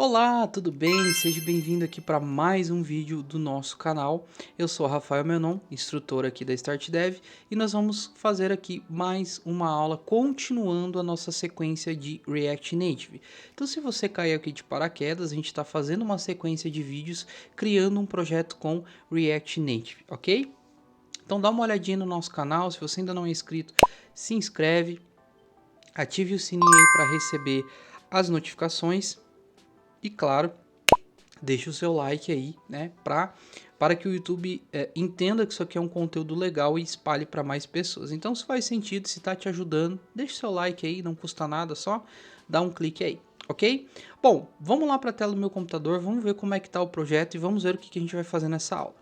Olá, tudo bem? Seja bem-vindo aqui para mais um vídeo do nosso canal. Eu sou Rafael Menon, instrutor aqui da Start Dev, e nós vamos fazer aqui mais uma aula continuando a nossa sequência de React Native. Então, se você caiu aqui de paraquedas, a gente está fazendo uma sequência de vídeos criando um projeto com React Native, ok? Então, dá uma olhadinha no nosso canal. Se você ainda não é inscrito, se inscreve, ative o sininho aí para receber as notificações. E claro, deixe o seu like aí, né, para que o YouTube entenda que isso aqui é um conteúdo legal e espalhe para mais pessoas. Então, se faz sentido, se está te ajudando, deixe seu like aí, não custa nada, só dá um clique aí, ok? Bom, vamos lá para a tela do meu computador, vamos ver como é que está o projeto e vamos ver o que a gente vai fazer nessa aula.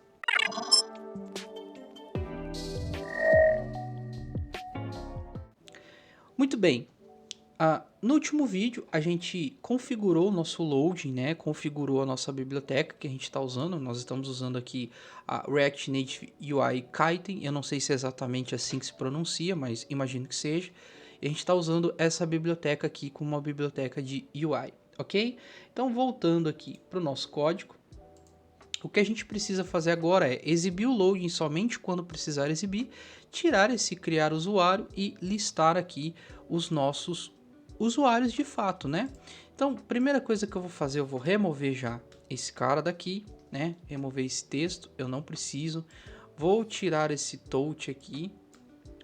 Muito bem. No último vídeo a gente configurou o nosso loading, né? Configurou a nossa biblioteca que a gente está usando. Nós estamos usando aqui a React Native UI Kiten. Eu não sei se é exatamente assim que se pronuncia, mas imagino que seja. E a gente está usando essa biblioteca aqui como uma biblioteca de UI, ok? Então voltando aqui para o nosso código. O que a gente precisa fazer agora é exibir o loading somente quando precisar exibir, tirar esse criar usuário e listar aqui os nossos usuários de fato, né? Então, primeira coisa que eu vou fazer, eu vou remover já esse cara daqui, né? Remover esse texto, eu não preciso. Vou tirar esse touch aqui,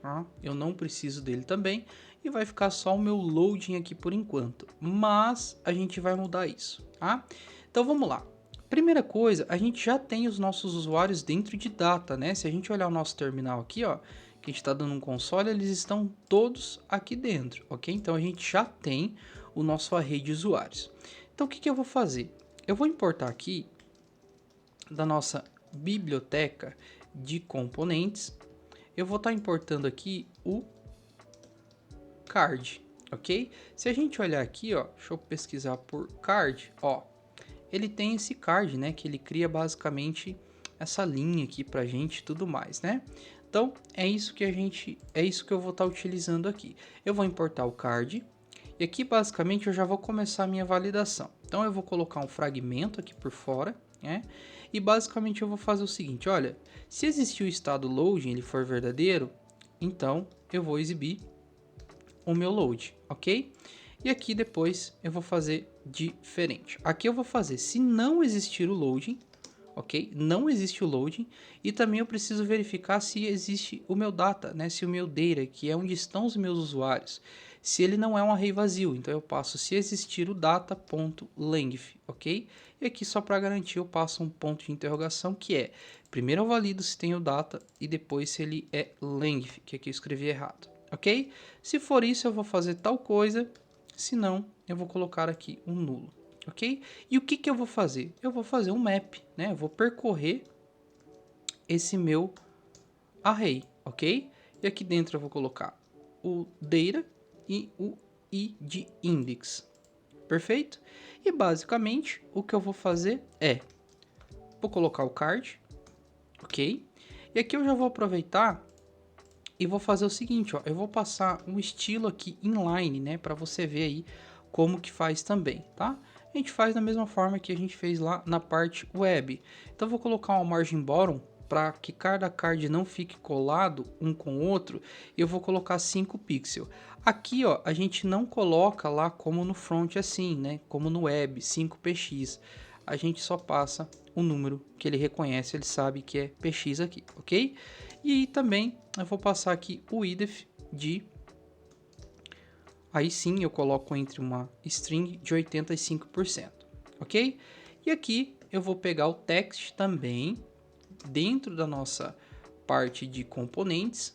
tá? Eu não preciso dele também. E vai ficar só o meu loading aqui por enquanto. Mas a gente vai mudar isso, tá? Então vamos lá. Primeira coisa, a gente já tem os nossos usuários dentro de data, né? Se a gente olhar o nosso terminal aqui, ó, que a gente está dando um console, eles estão todos aqui dentro, ok? Então a gente já tem o nosso array de usuários. Então o que eu vou fazer? Eu vou importar aqui da nossa biblioteca de componentes, eu vou estar importando aqui o card, ok? Se a gente olhar aqui, ó, deixa eu pesquisar por card, ó, ele tem esse card, né, que ele cria basicamente essa linha aqui pra gente e tudo mais, né? Então, é isso que eu vou estar utilizando aqui. Eu vou importar o card e aqui basicamente eu já vou começar a minha validação. Então, eu vou colocar um fragmento aqui por fora, né? E basicamente eu vou fazer o seguinte, olha, se existir o estado loading, ele for verdadeiro, então eu vou exibir o meu load, ok? E aqui depois eu vou fazer diferente. Aqui eu vou fazer se não existir o loading, ok? Não existe o loading. E também eu preciso verificar se existe o meu data, né? Se o meu data, que é onde estão os meus usuários, se ele não é um array vazio. Então eu passo se existir o data.length, ok? E aqui só para garantir eu passo um ponto de interrogação que é, primeiro eu valido se tem o data e depois se ele é length, que aqui eu escrevi errado, ok? Se for isso eu vou fazer tal coisa, se não eu vou colocar aqui um nulo. Ok? E o que eu vou fazer? Eu vou fazer um map, né? Eu vou percorrer esse meu array, ok? E aqui dentro eu vou colocar o data e o i de index, perfeito? E basicamente o que eu vou fazer é, vou colocar o card, ok? E aqui eu já vou aproveitar e vou fazer o seguinte, ó, eu vou passar um estilo aqui inline, né? Para você ver aí como que faz também, tá? A gente faz da mesma forma que a gente fez lá na parte web. Então eu vou colocar uma margin bottom para que cada card não fique colado um com o outro. Eu vou colocar 5 pixels. Aqui, ó, a gente não coloca lá como no front assim, né? Como no web, 5px. A gente só passa o número que ele reconhece, ele sabe que é px aqui, ok? E também eu vou passar aqui o idef de... Aí sim eu coloco entre uma string de 85%, ok? E aqui eu vou pegar o text também dentro da nossa parte de componentes.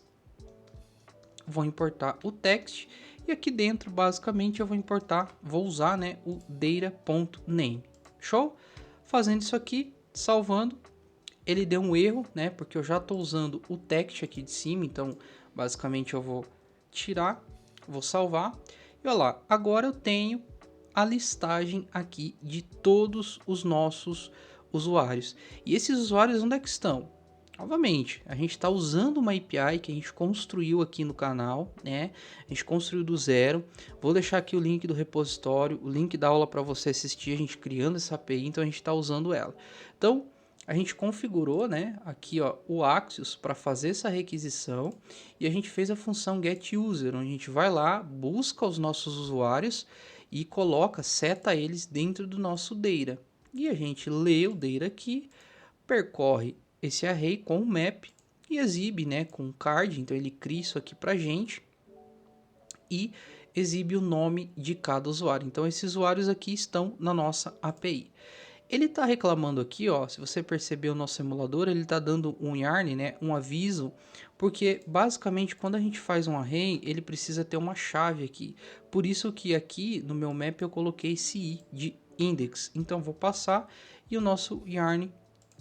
Vou importar o text e aqui dentro basicamente eu vou usar, né, o data.name. Show? Fazendo isso aqui, salvando, ele deu um erro, né, porque eu já estou usando o text aqui de cima, então basicamente eu vou tirar, vou salvar. E olha lá, agora eu tenho a listagem aqui de todos os nossos usuários. E esses usuários onde é que estão? Novamente, a gente está usando uma API que a gente construiu aqui no canal, né? A gente construiu do zero. Vou deixar aqui o link do repositório, o link da aula para você assistir, a gente criando essa API, então a gente está usando ela. Então, a gente configurou, né, aqui ó, o Axios para fazer essa requisição e a gente fez a função getUser, onde a gente vai lá, busca os nossos usuários e coloca, seta eles dentro do nosso data. E a gente lê o data aqui, percorre esse array com o map e exibe, né, com o card. Então ele cria isso aqui pra gente e exibe o nome de cada usuário. Então esses usuários aqui estão na nossa API. Ele está reclamando aqui, ó, se você perceber o nosso emulador, ele está dando um yarn, né, um aviso, porque basicamente quando a gente faz um array, ele precisa ter uma chave aqui. Por isso que aqui no meu map eu coloquei esse i de index. Então vou passar e o nosso yarn,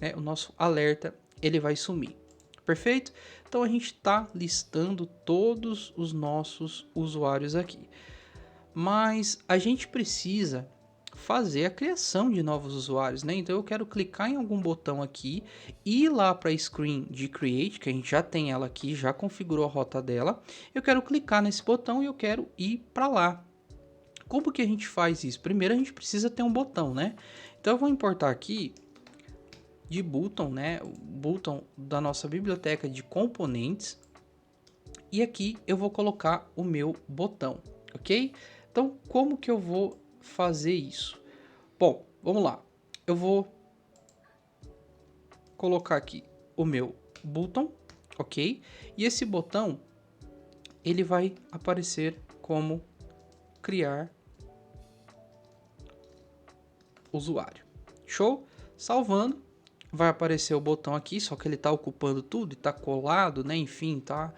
né, o nosso alerta, ele vai sumir. Perfeito? Então a gente está listando todos os nossos usuários aqui. Mas a gente precisa fazer a criação de novos usuários, né? Então eu quero clicar em algum botão aqui, ir lá para a screen de create, que a gente já tem ela aqui, já configurou a rota dela. Eu quero clicar nesse botão e eu quero ir para lá. Como que a gente faz isso? Primeiro a gente precisa ter um botão, né? Então eu vou importar aqui de button, né? O button da nossa biblioteca de componentes. E aqui eu vou colocar o meu botão, ok? Então, como que eu vou fazer isso? Bom, vamos lá. Eu vou colocar aqui o meu button, ok? E esse botão, ele vai aparecer como criar usuário. Show? Salvando, vai aparecer o botão aqui, só que ele está ocupando tudo e está colado, né? Enfim, tá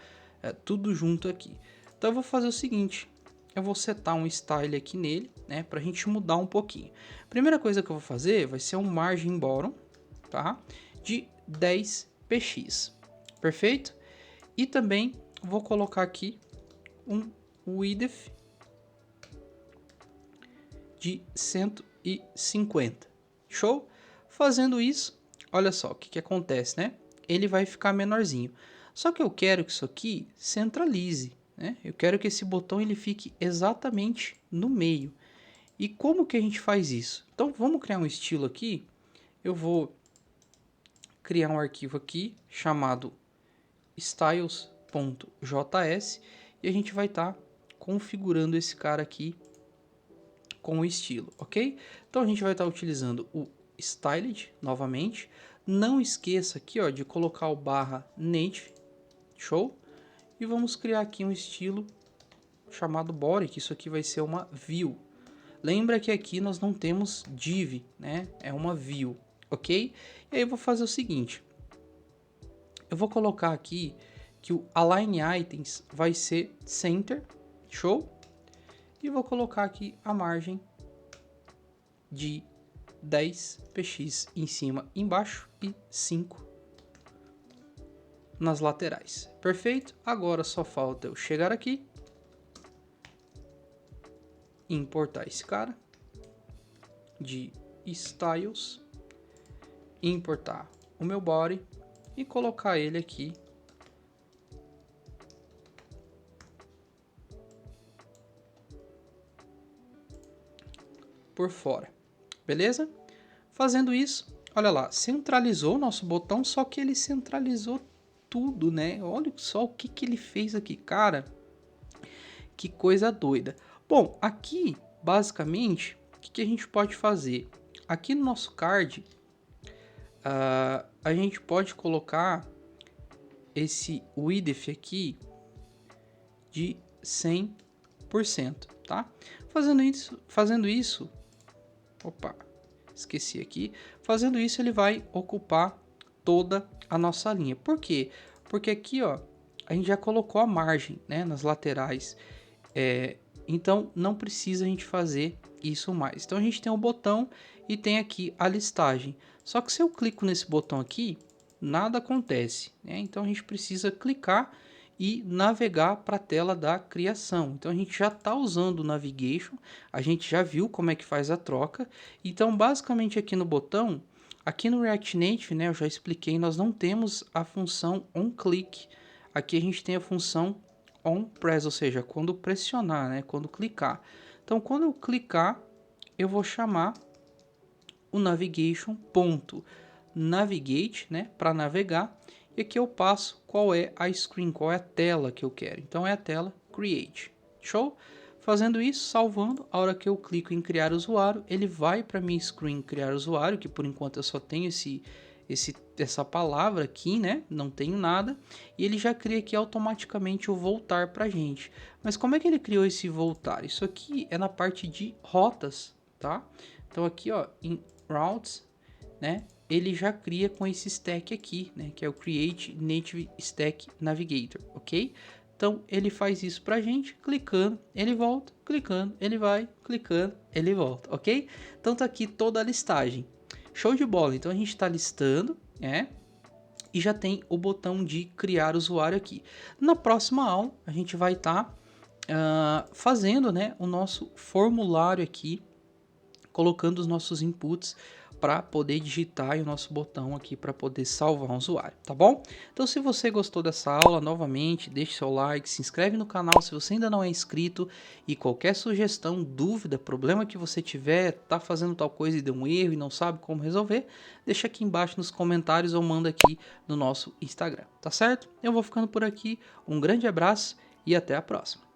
tudo junto aqui. Então eu vou fazer o seguinte, eu vou setar um style aqui nele, né, pra gente mudar um pouquinho. Primeira coisa que eu vou fazer vai ser um margin bottom, tá, de 10px, perfeito? E também vou colocar aqui um width de 150, show? Fazendo isso, olha só o que acontece, né? Ele vai ficar menorzinho. Só que eu quero que isso aqui centralize, né? Eu quero que esse botão ele fique exatamente no meio. E como que a gente faz isso? Então vamos criar um estilo aqui. Eu vou criar um arquivo aqui chamado styles.js e a gente vai estar configurando esse cara aqui com o estilo, ok? Então a gente vai estar utilizando o styled novamente. Não esqueça aqui, ó, de colocar o /native, show? E vamos criar aqui um estilo chamado body, que isso aqui vai ser uma view. Lembra que aqui nós não temos div, né? É uma view, ok? E aí eu vou fazer o seguinte. Eu vou colocar aqui que o align items vai ser center, show? E vou colocar aqui a margem de 10px em cima e embaixo e 5 nas laterais. Perfeito? Agora só falta eu chegar aqui, importar esse cara de styles, importar o meu body e colocar ele aqui por fora, beleza? Fazendo isso, olha lá, centralizou o nosso botão, só que ele centralizou tudo, né? Olha só o que ele fez aqui, cara, que coisa doida. Bom, aqui, basicamente, o que a gente pode fazer? Aqui no nosso card, a gente pode colocar esse width aqui de 100%, tá? Fazendo isso, opa, esqueci aqui. Fazendo isso, ele vai ocupar toda a nossa linha. Por quê? Porque aqui, ó, a gente já colocou a margem, né, nas laterais. Então, não precisa a gente fazer isso mais. Então, a gente tem um botão e tem aqui a listagem. Só que se eu clico nesse botão aqui, nada acontece, né? Então, a gente precisa clicar e navegar para a tela da criação. Então, a gente já está usando o Navigation, a gente já viu como é que faz a troca. Então, basicamente aqui no botão, Aqui no React Native, né, eu já expliquei, nós não temos a função onClick. Aqui a gente tem a função onPress, ou seja, quando pressionar, né, quando clicar. Então, quando eu clicar, eu vou chamar o navigation.navigate, né, para navegar. E aqui eu passo qual é a screen, qual é a tela que eu quero. Então, é a tela Create. Show? Fazendo isso, salvando, a hora que eu clico em criar usuário, ele vai para minha screen criar usuário, que por enquanto eu só tenho essa palavra aqui, né? Não tenho nada. E ele já cria aqui automaticamente o voltar para a gente. Mas como é que ele criou esse voltar? Isso aqui é na parte de rotas, tá? Então aqui, ó, em routes, né? Ele já cria com esse stack aqui, né? Que é o Create Native Stack Navigator, ok? Então, ele faz isso pra gente, clicando, ele volta, clicando, ele vai, clicando, ele volta, ok? Então, tá aqui toda a listagem. Show de bola! Então, a gente está listando, né? E já tem o botão de criar usuário aqui. Na próxima aula, a gente vai estar fazendo, né, o nosso formulário aqui, colocando os nossos inputs para poder digitar e o nosso botão aqui para poder salvar um usuário, tá bom? Então, se você gostou dessa aula, novamente, deixe seu like, se inscreve no canal se você ainda não é inscrito e qualquer sugestão, dúvida, problema que você tiver, tá fazendo tal coisa e deu um erro e não sabe como resolver, deixa aqui embaixo nos comentários ou manda aqui no nosso Instagram, tá certo? Eu vou ficando por aqui, um grande abraço e até a próxima.